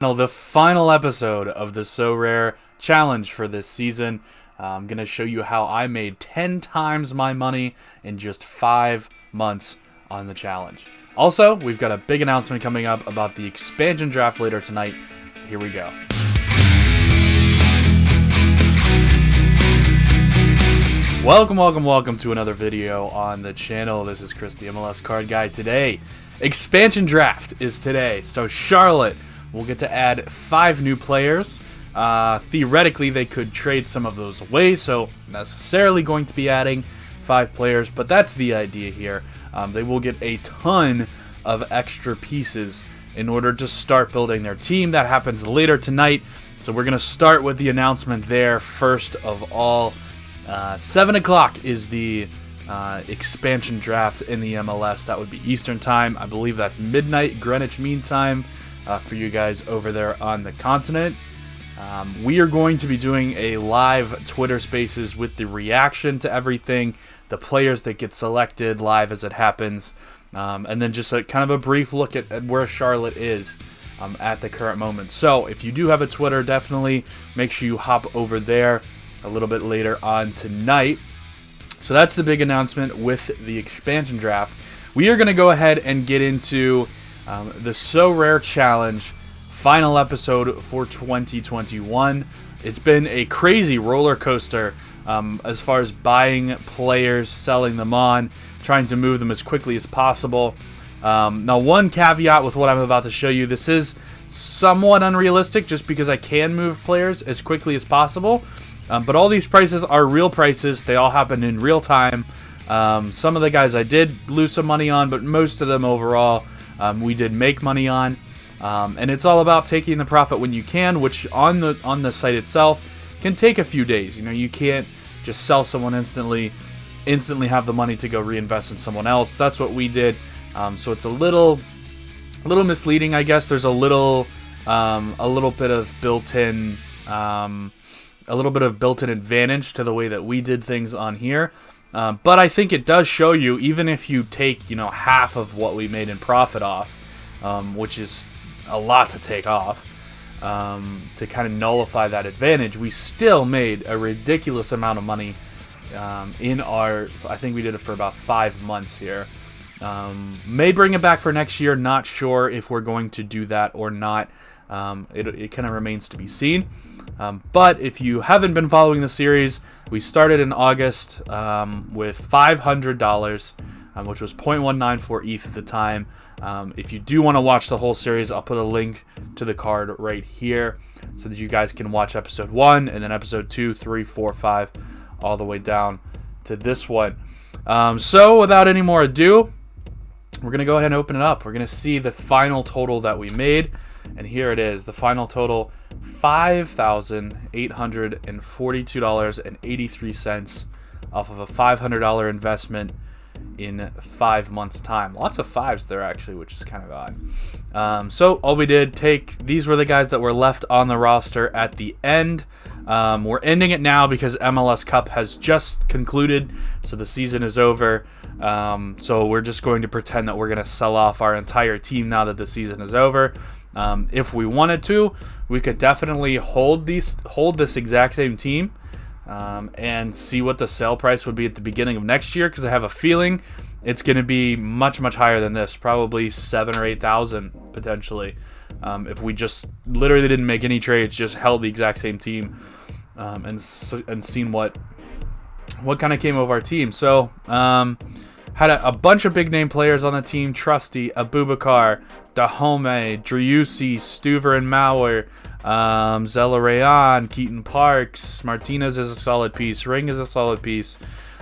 The final episode of the Sorare challenge for this season. I'm going to show you how I made 10 times my money in just 5 months on the challenge. Also, we've got a big announcement coming up about the expansion draft later tonight, so here we go. Welcome to another video on the channel. This is Chris, the MLS card guy. Today, expansion draft is today, so Charlotte will get to add 5 new players. Theoretically, they could trade some of those away, so necessarily going to be adding 5 players, but that's the idea here. They will get a ton of extra pieces in order to start building their team. That happens later tonight, so we're going to start with the announcement there first of all. 7 o'clock is the expansion draft in the MLS. That would be Eastern time. I believe that's midnight Greenwich Mean Time for you guys over there on the continent. We are going to be doing a live Twitter Spaces with the reaction to everything, the players that get selected live as it happens, and then just kind of a brief look at where Charlotte is at the current moment. So if you do have a Twitter, definitely make sure you hop over there a little bit later on tonight. So that's the big announcement with the expansion draft. We are going to go ahead and get into the Sorare Challenge final episode for 2021. It's been a crazy roller coaster as far as buying players, selling them on, trying to move them as quickly as possible. Now, one caveat with what I'm about to show you, this is somewhat unrealistic just because I can move players as quickly as possible. But all these prices are real prices. They all happen in real time. Some of the guys I did lose some money on, but most of them overall we did make money on. And it's all about taking the profit when you can, which on the site itself can take a few days. You know, you can't just sell someone instantly have the money to go reinvest in someone else. That's what we did. So it's a little misleading, I guess. There's a little bit of built-in advantage to the way that we did things on here. But I think it does show you, even if you take, half of what we made in profit off, which is a lot to take off, to kind of nullify that advantage, we still made a ridiculous amount of money in our, I think we did it for about 5 months here. May bring it back for next year, not sure if we're going to do that or not. It kind of remains to be seen. But if you haven't been following the series, we started in August with $500, which was 0.194 ETH at the time. If you do want to watch the whole series, I'll put a link to the card right here so that you guys can watch episode 1 and then episode 2, 3, 4, 5, all the way down to this one. So without any more ado, we're going to go ahead and open it up. We're going to see the final total that we made. And here it is, the final total, $5,842.83 off of a $500 investment in 5 months' time. Lots of fives there, actually, which is kind of odd. So all we did, these were the guys that were left on the roster at the end. We're ending it now because MLS Cup has just concluded, so the season is over. So we're just going to pretend that we're going to sell off our entire team now that the season is over. If we wanted to, we could definitely hold this exact same team and see what the sale price would be at the beginning of next year, because I have a feeling it's going to be much higher than this, probably 7,000 or 8,000 potentially, if we just literally didn't make any trades, just held the exact same team and seen what kind of came of our team. So had a bunch of big name players on the team: Trusty, Abubakar, Dahome, Driussi, Stuver and Mauer, Zelarayan, Keaton Parks, Martinez is a solid piece, Ring is a solid piece,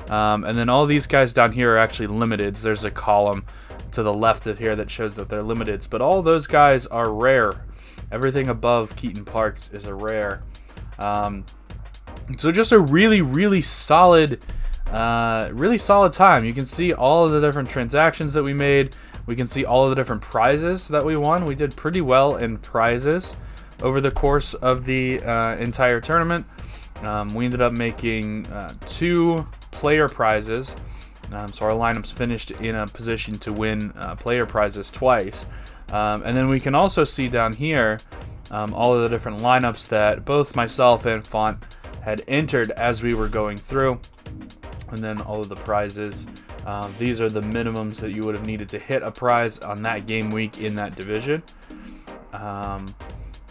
and then all these guys down here are actually limiteds. There's a column to the left of here that shows that they're limiteds, but all those guys are rare. Everything above Keaton Parks is a rare. So just a really solid time. You can see all of the different transactions that we made. We can see all of the different prizes that we won. We did pretty well in prizes over the course of the entire tournament. We ended up making 2 player prizes. So our lineup's finished in a position to win player prizes twice. And then we can also see down here all of the different lineups that both myself and Font had entered as we were going through, and then all of the prizes. These are the minimums that you would have needed to hit a prize on that game week in that division.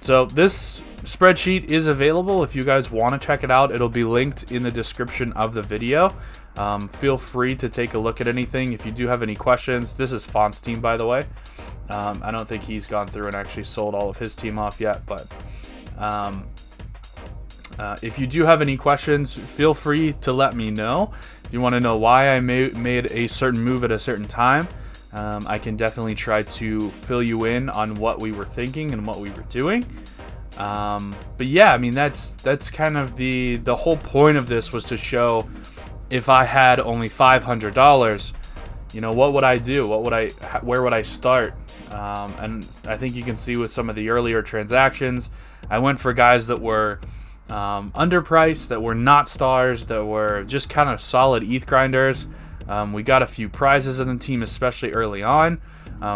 So this spreadsheet is available if you guys want to check it out. It'll be linked in the description of the video. Feel free to take a look at anything. If you do have any questions, this is Font's team, by the way. I don't think he's gone through and actually sold all of his team off yet, but if you do have any questions, feel free to let me know. If you want to know why I made a certain move at a certain time, I can definitely try to fill you in on what we were thinking and what we were doing. But yeah, I mean, that's kind of the whole point of this, was to show if I had only $500, you know, what would I do? Where would I start? And I think you can see with some of the earlier transactions, I went for guys that were underpriced, that were not stars, that were just kind of solid ETH grinders. We got a few prizes in the team, especially early on,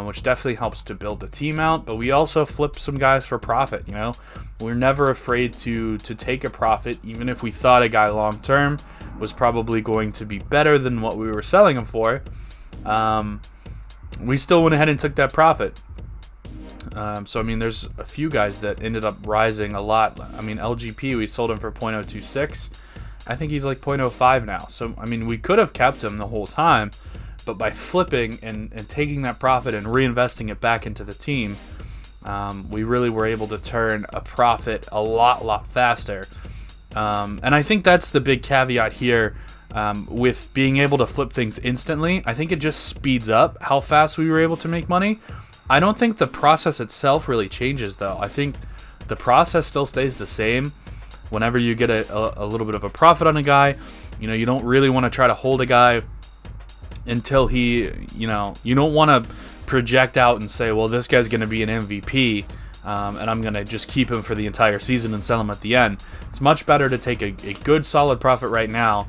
which definitely helps to build the team out. But we also flipped some guys for profit. You know, we're never afraid to take a profit, even if we thought a guy long term was probably going to be better than what we were selling him for. We still went ahead and took that profit. So I mean, there's a few guys that ended up rising a lot. I mean, LGP, we sold him for 0.026. I think he's like 0.05 now. So I mean, we could have kept him the whole time, but by flipping and taking that profit and reinvesting it back into the team, we really were able to turn a profit a lot faster. And I think that's the big caveat here, with being able to flip things instantly. I think it just speeds up how fast we were able to make money. I don't think the process itself really changes, though. I think the process still stays the same. Whenever you get a little bit of a profit on a guy, you know, you don't really want to try to hold a guy until he, you know, you don't want to project out and say, well, this guy's going to be an MVP, and I'm going to just keep him for the entire season and sell him at the end. It's much better to take a good solid profit right now,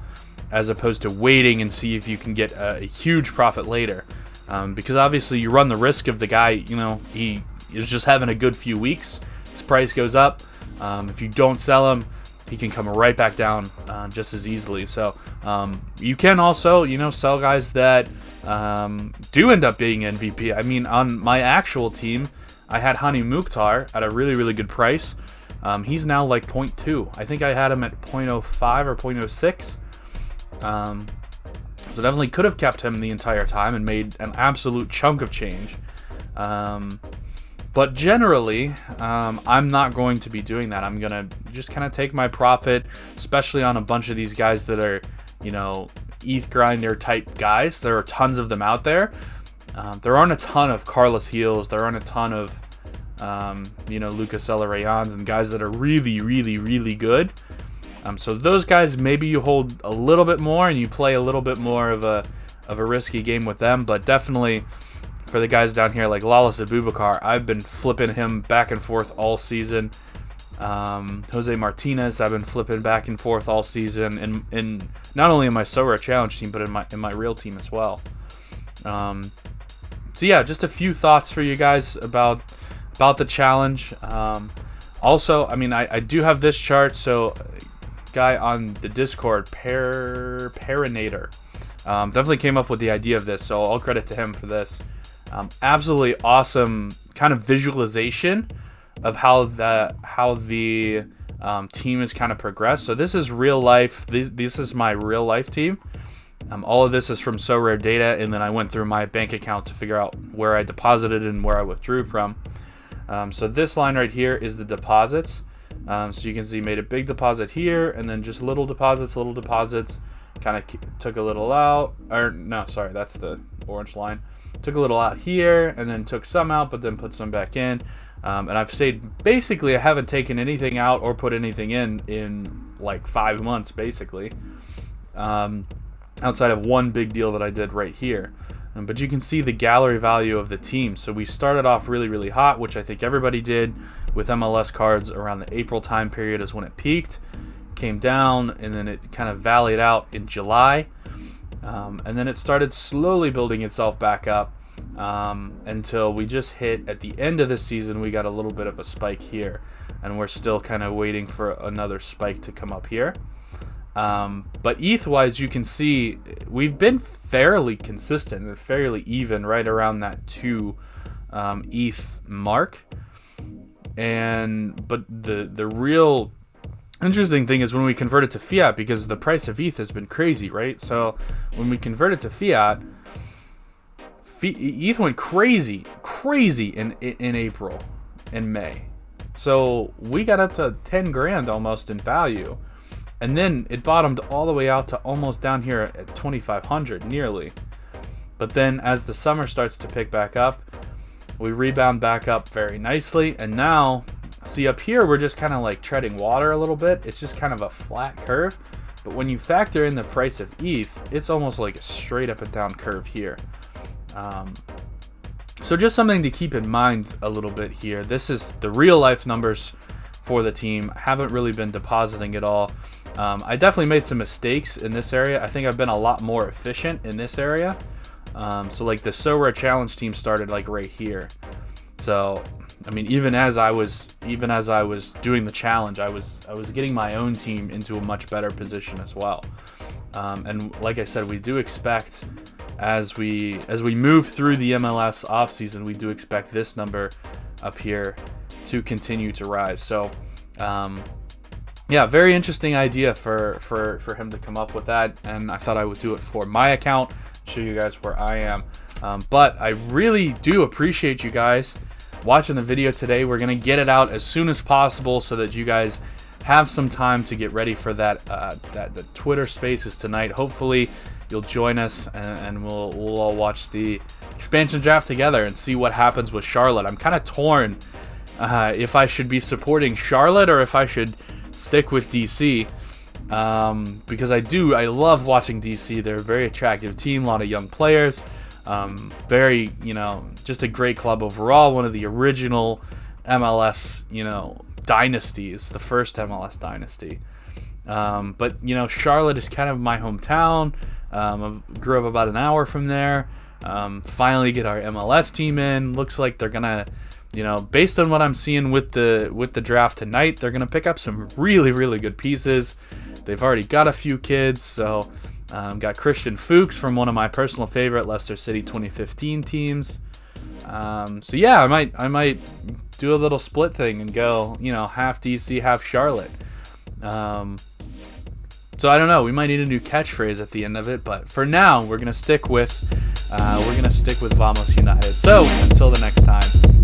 as opposed to waiting and see if you can get a huge profit later. Because obviously you run the risk of the guy, you know, he is just having a good few weeks. His price goes up. If you don't sell him, he can come right back down just as easily. So you can also, you know, sell guys that do end up being MVP. I mean, on my actual team, I had Hani Mukhtar at a really good price. He's now like 0.2. I think I had him at 0.05 or 0.06. So definitely could have kept him the entire time and made an absolute chunk of change. But generally, I'm not going to be doing that. I'm going to just kind of take my profit, especially on a bunch of these guys that are, you know, ETH grinder type guys. There are tons of them out there. There aren't a ton of Carlos Heels. There aren't a ton of, you know, Lucas Celarayans and guys that are really good. So those guys, maybe you hold a little bit more and you play a little bit more of a risky game with them. But definitely for the guys down here like Lawless Abubakar, I've been flipping him back and forth all season. Jose Martinez, I've been flipping back and forth all season, in not only in my Sorare Challenge team, but in my real team as well. So yeah, just a few thoughts for you guys about the challenge. Also, I mean, I do have this chart, so guy on the Discord, Perinator, definitely came up with the idea of this, so all credit to him for this. Absolutely awesome kind of visualization of how the team has kind of progressed. So this is real life. This is my real life team. All of this is from Sorare data, and then I went through my bank account to figure out where I deposited and where I withdrew from. So this line right here is the deposits. So you can see made a big deposit here, and then just little deposits, kind of took a little out, or no, sorry, that's the orange line. Took a little out here, and then took some out, but then put some back in. And I've stayed, basically, I haven't taken anything out or put anything in like 5 months, basically. Outside of one big deal that I did right here. But you can see the gallery value of the team. So we started off really hot, which I think everybody did with MLS cards around the April time period is when it peaked. Came down, and then it kind of valleyed out in July. And then it started slowly building itself back up. until we just hit at the end of the season. We got a little bit of a spike here, and we're still kind of waiting for another spike to come up here. But ETH wise, you can see we've been fairly consistent and fairly even right around that 2 ETH mark. But the real interesting thing is when we convert it to fiat, because the price of ETH has been crazy, right? So when we convert it to fiat, ETH went crazy in April and May. So we got up to 10 grand almost in value. And then it bottomed all the way out to almost down here at 2,500 nearly. But then as the summer starts to pick back up, we rebound back up very nicely. And now, see up here, we're just kind of like treading water a little bit. It's just kind of a flat curve. But when you factor in the price of ETH, it's almost like a straight up and down curve here. So just something to keep in mind a little bit here. This is the real life numbers for the team. I haven't really been depositing at all. I definitely made some mistakes in this area. I think I've been a lot more efficient in this area. So like the Sorare challenge team started like right here. So I mean, even as I was doing the challenge, I was getting my own team into a much better position as well. And like I said, we do expect as we move through the MLS offseason, we do expect this number up here to continue to rise. So yeah, very interesting idea for him to come up with that, and I thought I would do it for my account, show you guys where I am. But I really do appreciate you guys watching the video today. We're gonna get it out as soon as possible so that you guys have some time to get ready for that the Twitter Spaces tonight. Hopefully you'll join us, and we'll all watch the expansion draft together and see what happens with Charlotte. I'm kind of torn if I should be supporting Charlotte or if I should stick with DC, because I love watching DC. They're a very attractive team, a lot of young players, very, just a great club overall, one of the original MLS, dynasties, the first MLS dynasty. But Charlotte is kind of my hometown. I grew up about an hour from there. Finally get our MLS team in. Looks like they're gonna, based on what I'm seeing with the draft tonight, they're gonna pick up some really, really good pieces. They've already got a few kids, so got Christian Fuchs from one of my personal favorite Leicester City 2015 teams. So yeah, I might do a little split thing and go, half DC, half Charlotte. So I don't know. We might need a new catchphrase at the end of it, but for now, we're gonna stick with Vamos United. So until the next time.